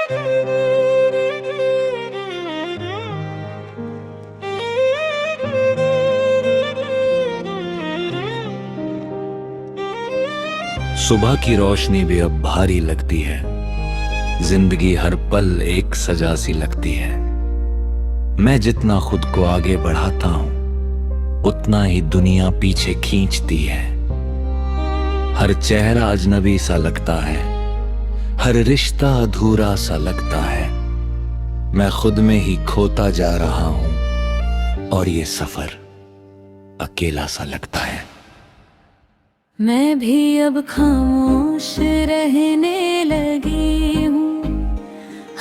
सुबह की रोशनी भी अब भारी लगती है, जिंदगी हर पल एक सजा सी लगती है। मैं जितना खुद को आगे बढ़ाता हूं, उतना ही दुनिया पीछे खींचती है। हर चेहरा अजनबी सा लगता है, हर रिश्ता अधूरा सा लगता है। मैं खुद में ही खोता जा रहा हूं और ये सफर अकेला सा लगता है। मैं भी अब खामोश रहने लगी हूँ,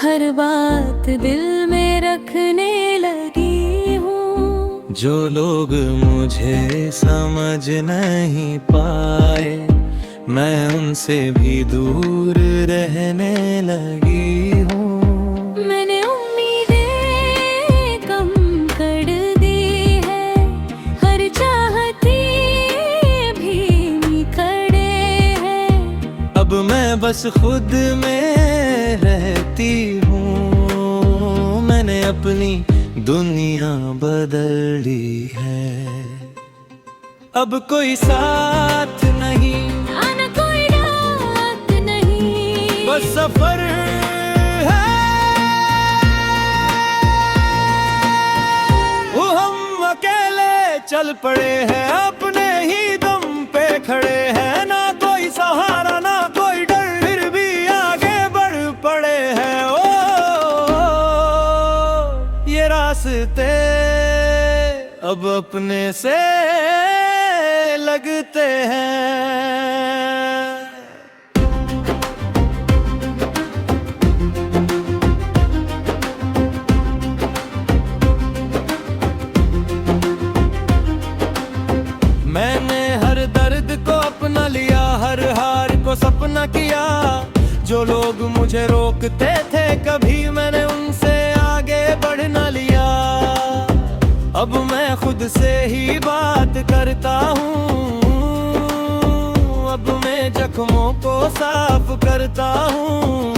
हर बात दिल में रखने लगी हूँ। जो लोग मुझे समझ नहीं पाए, मैं उनसे भी दूर रहने लगी हूँ। मैंने उम्मीदें कम कर दी है, हर चाहती भी खड़े हैं। अब मैं बस खुद में रहती हूँ, मैंने अपनी दुनिया बदल दी है। अब कोई साथ नहीं, आना कोई रात नहीं, बस सफर है। वो हम अकेले चल पड़े हैं, अपने ही दम पे खड़े हैं। ना कोई सहारा ना कोई डर, फिर भी आगे बढ़ पड़े हैं। ओ ये रास्ते अब अपने से लगते हैं। मैंने हर दर्द को अपना लिया, हर हार को सपना किया। जो लोग मुझे रोकते थे कभी, मैंने उनसे आगे बढ़ना लिया। अब मैं खुद से ही बात करता हूँ, अब मैं जख्मों को साफ करता हूँ।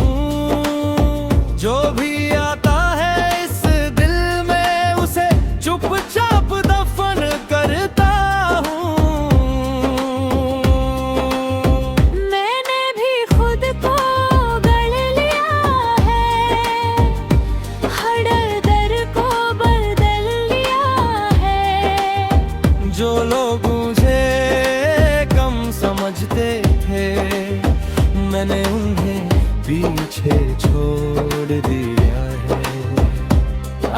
जो भी आता है इस दिल में, उसे चुपचाप दफन करता हूँ। मैंने भी खुद को गढ़ लिया है, हर दर को बदल लिया है। जो लोग मुझे कम समझते थे, मैंने उन्हें पीछे छोड़ दिया है।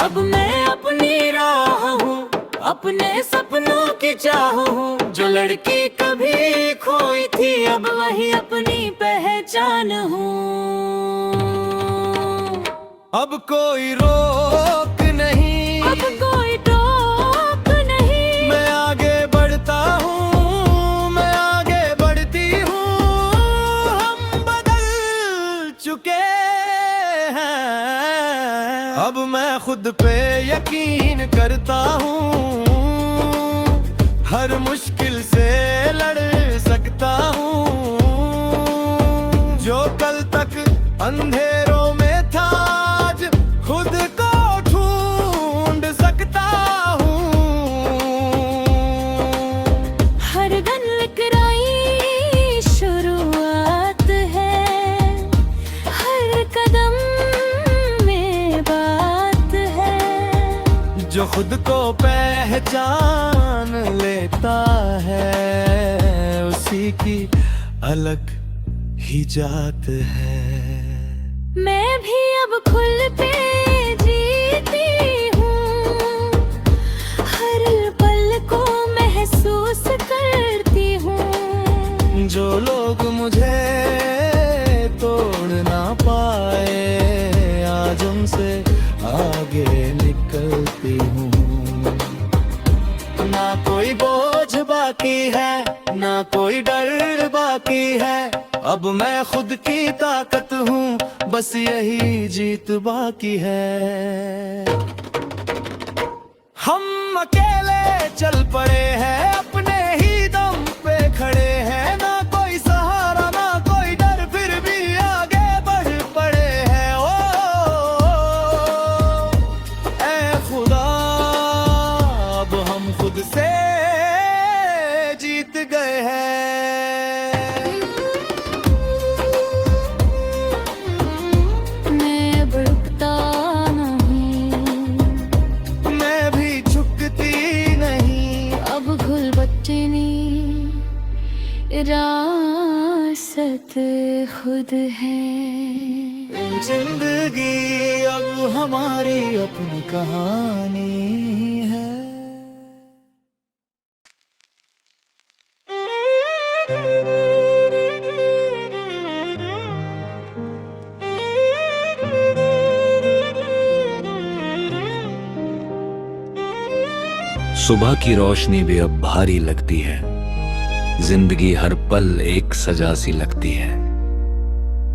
अब मैं अपनी राह हूँ, अपने सपनों की चाह हूँ। जो लड़की कभी खोई थी, अब वही अपनी पहचान हूँ। अब कोई रोक नहीं, अब कोई टोक नहीं, मैं आगे बढ़ता हूँ, मैं आगे बढ़ती हूँ। हम बदल चुके हैं, अब मैं खुद पे यकीन करता हूँ। हर मुश्किल से लड़ सकता हूँ। जो कल तक अंधेरों में था, आज खुद को ढूंढ सकता हूँ। हर गलकराई शुरुआत है, हर कदम में बात है। जो खुद को पहचान लेता है, उसी की अलग ही जात है। मैं भी अब खुल पे जीती हूँ, हर पल को महसूस करती हूँ। जो लोग मुझे तोड़ ना पाए, आज उनसे आगे निकलती हूँ। ना कोई बोझ बाकी है, ना कोई डर बाकी है। अब मैं खुद की ताकत हूँ, बस यही जीत बाकी है। हम अकेले चल पड़े हैं, अपने ही दम पे खड़े हैं। ना कोई सहारा ना कोई डर, फिर भी आगे बढ़ पड़े हैं। ओ खुद हैं। जिंदगी अब हमारी अपनी कहानी है। सुबह की रोशनी भी अब भारी लगती है, जिंदगी हर पल एक सजा सी लगती है।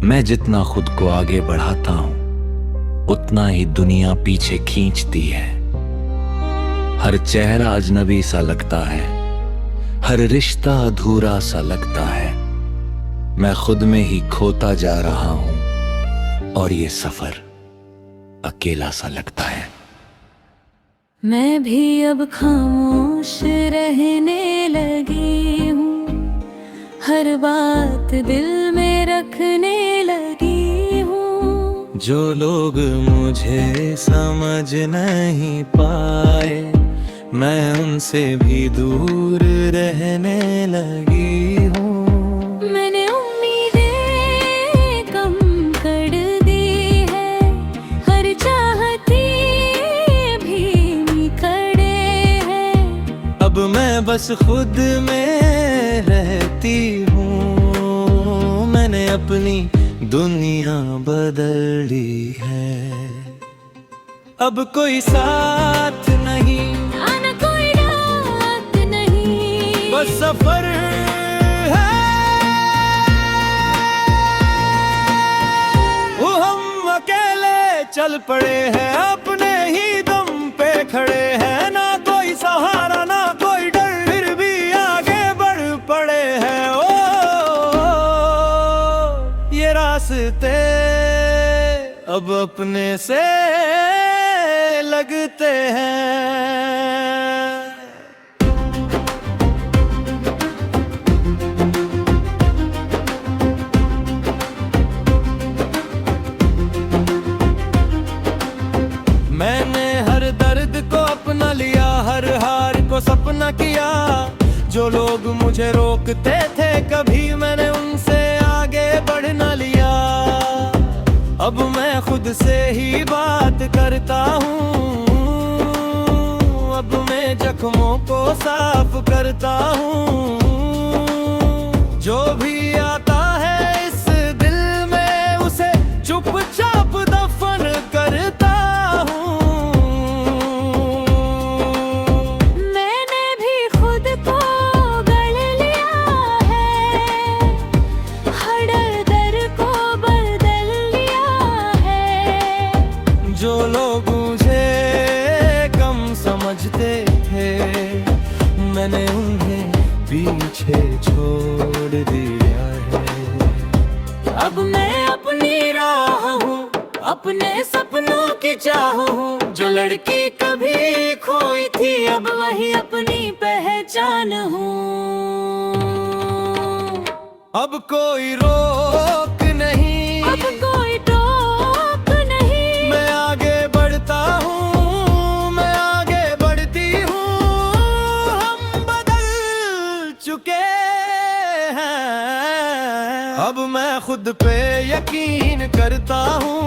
मैं जितना खुद को आगे बढ़ाता हूं, उतना ही दुनिया पीछे खींचती है। हर चेहरा अजनबी सा लगता है, हर रिश्ता अधूरा सा लगता है। मैं खुद में ही खोता जा रहा हूं और ये सफर अकेला सा लगता है। मैं भी अब खामोश रहने लगी हूँ, हर बात दिल में रखने लगी हूँ। जो लोग मुझे समझ नहीं पाए, मैं उनसे भी दूर रहने लगी हूँ। मैंने उम्मीदें कम कर दी है, हर चाहती भी खड़े हैं। अब मैं बस खुद में रहती हूँ, मैंने अपनी दुनिया बदल ली है। अब कोई साथ नहीं, आना कोई रात नहीं, बस सफर है। वो हम अकेले चल पड़े हैं, अपने ही दम पे खड़े हैं। ना कोई सहारा ना कोई डर, फिर भी आगे बढ़ पड़े हैं। ओ ये रास्ते अब अपने से लगते हैं। मैंने हर दर्द को अपना लिया, हर हार को सपना किया। जो लोग मुझे रोकते थे कभी, मैंने उनसे आगे बढ़ना लिया। अब मैं खुद से ही बात करता हूँ, अब मैं जख्मों को साफ करता हूँ। जो भी आता है इस दिल में, उसे चुपचाप दफन करता हूँ। मैंने भी खुद को गढ़ लिया है, हर दर को बदल लिया है। जो लोग मुझे कम समझते थे, मैंने उन्हें पीछे छोड़ दिया है। अब मैं अपनी राह हूँ, अपने सपनों की चाह हूँ। जो लड़की कभी खोई थी, अब वही अपनी पहचान हूँ। अब कोई रोक नहीं, अब कोई टोक नहीं, मैं आगे बढ़ता हूँ, मैं आगे बढ़ती हूँ। हम बदल चुके हैं, अब मैं खुद पे यकीन करता हूँ।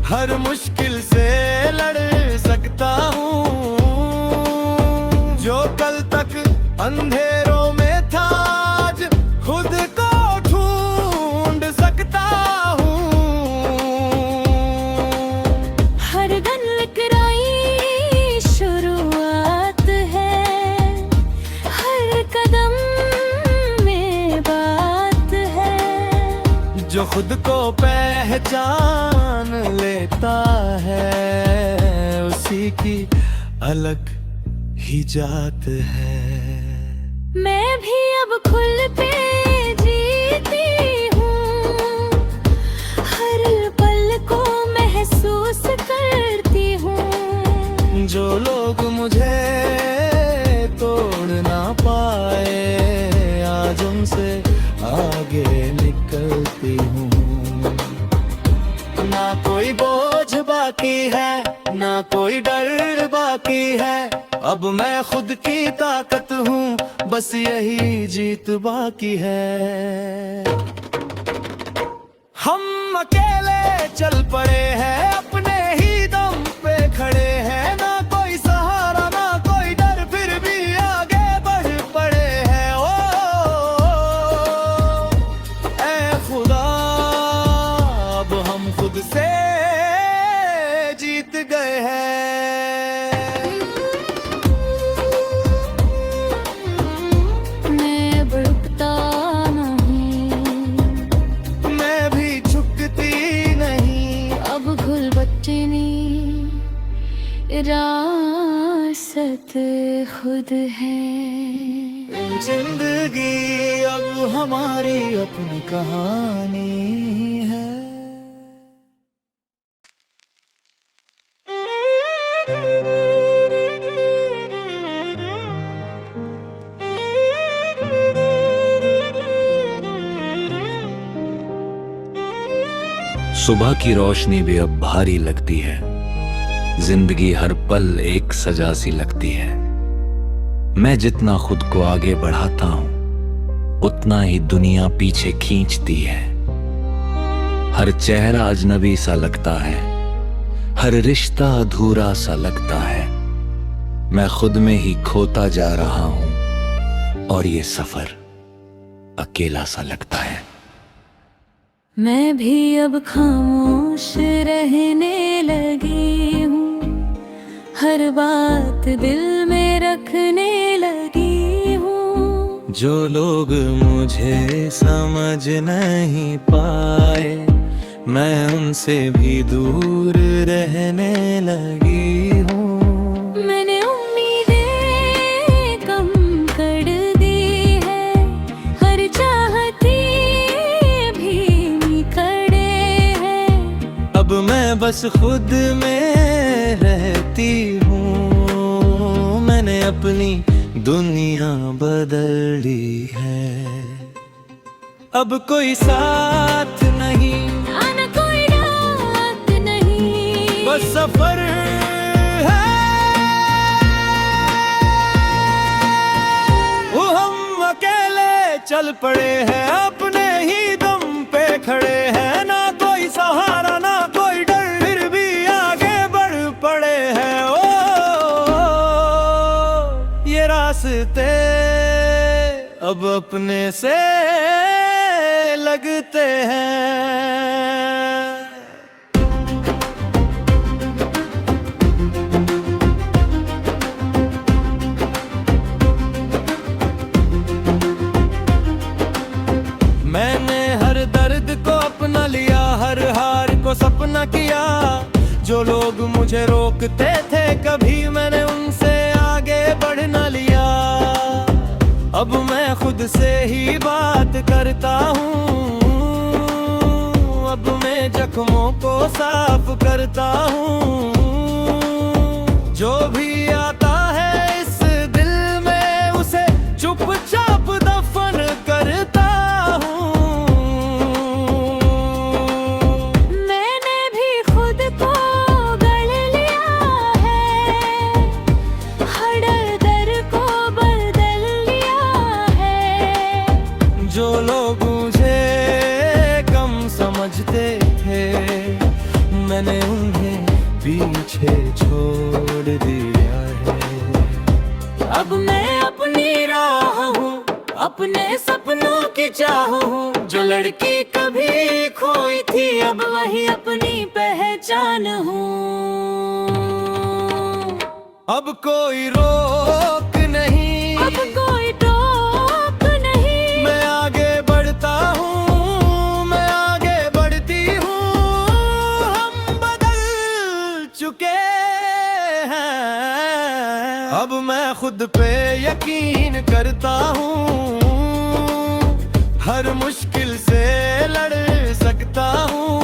हर मुश्किल से लड़ सकता हूँ। जो कल तक अंधेरों में था, आज खुद को ढूंढ सकता हूँ। हर गन लकराई शुरुआत है, हर कदम में बात है। जो खुद को पहचान लेता है, उसी की अलग ही जात है। मैं भी अब खुल पे जीती हूँ, हर पल को महसूस करती हूँ। जो लोग मुझे तोड़ ना पाए, आज उनसे आगे निकलती हूँ। ना कोई बोझ बाकी है, ना कोई डर बाकी है। अब मैं खुद की ताकत हूँ, बस यही जीत बाकी है। हम अकेले चल पड़े हैं, अपने ही दम पे खड़े हैं, ना कोई सहारा ना कोई डर, फिर भी आगे बढ़ पड़े हैं। ओ ऐ खुदा, अब हम खुद से जीत गए हैं। मैं भड़कता नहीं, मैं भी झुकती नहीं, अब घुलबट्टनी रासत खुद है। जिंदगी अब हमारी अपनी कहानी है। सुबह की रोशनी भी अब भारी लगती है, जिंदगी हर पल एक सजा सी लगती है। मैं जितना खुद को आगे बढ़ाता हूं, उतना ही दुनिया पीछे खींचती है। हर चेहरा अजनबी सा लगता है, हर रिश्ता अधूरा सा लगता है। मैं खुद में ही खोता जा रहा हूं और ये सफर अकेला सा लगता है। मैं भी अब खामोश रहने लगी हूँ, हर बात दिल में रखने लगी हूँ। जो लोग मुझे समझ नहीं पाए, मैं उनसे भी दूर रहने लगी हूँ। मैंने उम्मीदें कम कर दी है, हर चाहती भी खड़े हैं। अब मैं बस खुद में रहती हूँ, मैंने अपनी दुनिया बदल ली है। अब कोई साथ नहीं, आना कोई रात नहीं, बस सफर है। वो हम अकेले चल पड़े हैं, अपने ही दम पे खड़े हैं, ना कोई सहारा ना कोई डर, फिर भी आगे बढ़ पड़े हैं। ओ ये रास्ते अब अपने से लगते हैं। मैंने हर दर्द को अपना लिया, हर हार को सपना किया। जो लोग मुझे रोकते थे, कभी मैंने उनसे आगे बढ़ न लिया। अब मैं खुद से ही बात करता हूँ, अब मैं जख्मों को साफ करता हूँ। जो भी आता है इस दिल में, उसे चुपचाप दफन करता हूँ। मैंने भी खुद को गढ़ लिया है, हर दर को बदल लिया है। जो लोग मुझे कम समझते थे, मैंने उन्हें पीछे छोड़ दिया है। अब मैं अपनी राह हूँ, अपने सपनों की चाह हूँ। जो लड़की कभी खोई थी, अब वही अपनी पहचान हूँ। अब कोई रोक नहीं, अब कोई टोक नहीं, मैं आगे बढ़ता हूँ, मैं आगे बढ़ती हूँ। हम बदल चुके हैं, अब मैं खुद पे यकीन करता हूँ। हर मुश्किल से लड़ सकता हूँ।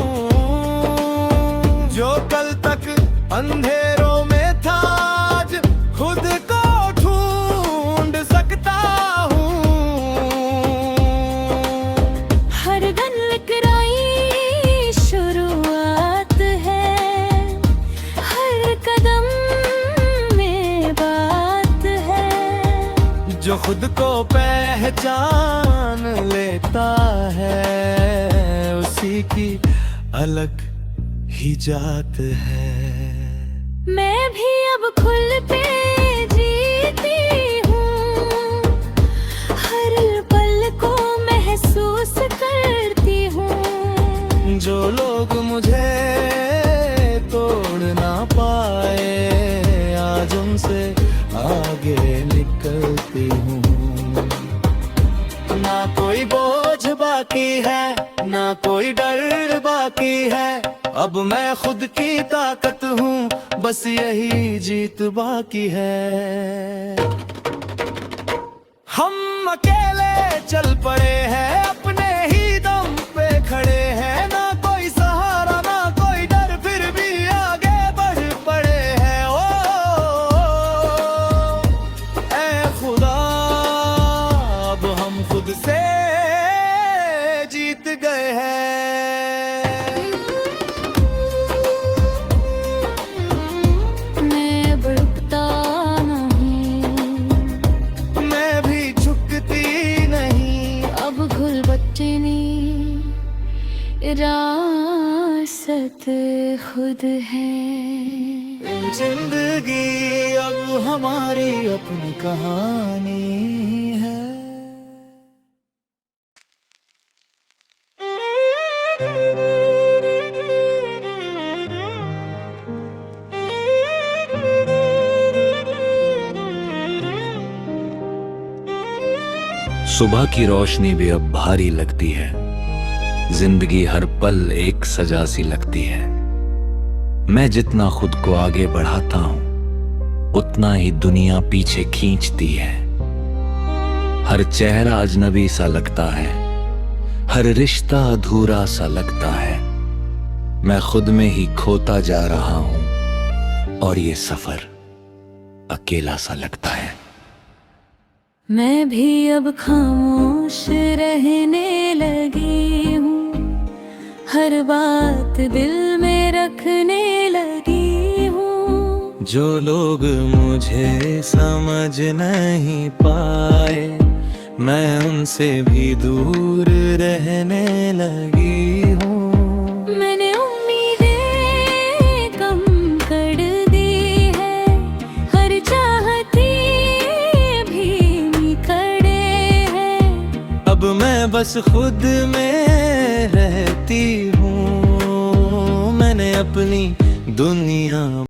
जो कल तक अंधेरों में था, आज खुद को ढूंढ सकता हूँ। हर गल कराई शुरुआत है, हर कदम में बात है। जो खुद को पहचान लेता है, उसी की अलग ही जात है। मैं भी अब खुल के जीती हूँ, हर पल को महसूस करती हूँ। जो लोग मुझे तोड़ ना पाए, आज उनसे आगे निकलती हूँ। ना कोई बोझ बाकी है, ना कोई डर बाकी है, अब मैं खुद की ताकत हूँ, बस यही जीत बाकी है। हम अकेले चल पड़े हैं, अपने ही दम पे खड़े हैं, ना कोई सहारा ना कोई डर, फिर भी आगे बढ़ पड़े हैं। ओ ऐ खुदा, अब हम खुद से जीत गए हैं। मैं बढ़ता नहीं, मैं भी झुकती नहीं, अब घुल बचनी रासत खुद है। जिंदगी अब हमारी अपनी कहानी है। सुबह की रोशनी भी अब भारी लगती है, जिंदगी हर पल एक सजा सी लगती है। मैं जितना खुद को आगे बढ़ाता हूं, उतना ही दुनिया पीछे खींचती है। हर चेहरा अजनबी सा लगता है, हर रिश्ता अधूरा सा लगता है। मैं खुद में ही खोता जा रहा हूं, और ये सफर अकेला सा लगता है। मैं भी अब खामोश रहने लगी हूँ, हर बात दिल में रखने लगी हूँ। जो लोग मुझे समझ नहीं पाए, मैं उनसे भी दूर रहने लगी हूँ। मैंने उम्मीदें कम कर दी है, हर चाहती भी खड़े हैं। अब मैं बस खुद में रहती हूँ, मैंने अपनी दुनिया